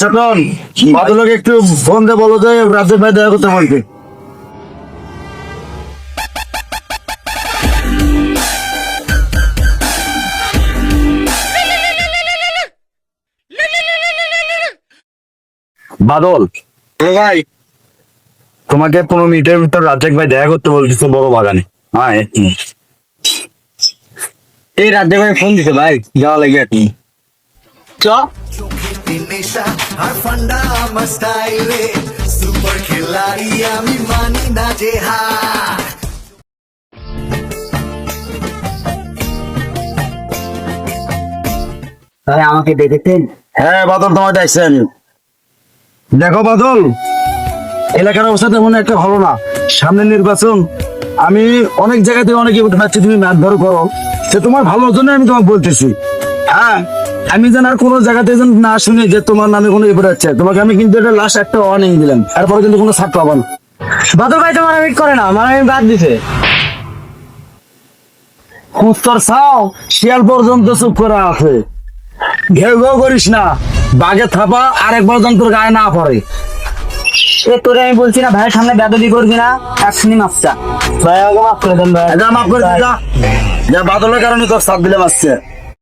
ছোটন বাদলকে একটু ফোন দিয়ে বলো যে রাজের ভাই দেখা করতে বলতে। বাদল ভাই তোমাকে 15 মিনিটের ভিতর রাজেক ভাই দেখা করতে বলতেছে বড় বাগানে। হ্যাঁ এই রাজেক ভাই ফোন দিছে ভাই, যাওয়া লাগে আর কি। চ নেশা আর ফান্ডা আমার স্টাইলে সুপার খেলাড়ি আমি মানি না যে হার। ভাই আমাকে দেখেছেন? হ্যাঁ বাদল তোমার দেখছেন। দেখো বাদল, এলাকার অবস্থা তেমন একটা ভালো না, সামনে নির্বাচন। আমি অনেক জায়গাতে অনেকে উঠাচ্ছি তুমি ম্যাথ ধরো করো, সে তোমার ভালোর জন্য আমি তোমাকে বলতেছি। হ্যাঁ আমি যেন আর কোনো জায়গাতে যেন না শুনি যে তোমার নামে কোনো বিপদ হচ্ছে, তোমাকে আমি কিন্তু এটা লাস্ট একটা ওয়ার্নিং দিলাম, এরপরে কিন্তু কোনো ছাড় পাবো না। বাদল ভাই তো মারামিট করে না, মারামিট বাদ দিছে। উত্তর চাও শিয়াল পর্যন্ত চুপ করে আছে, ঘেউ ঘেউ করিস না, বাঘে থাপা আরেকবার যেন তোর গায়ে না পড়ে। এ তোরে আমি বলছি না ভাইয়ের সামনে বেদবি করবি না, এখনই মাপসা। ভাই আমাকে মাফ করে দেন ভাই। মাফ করে দিস, যা বাদলের কারণে তোর সাথ দিলে আসছে।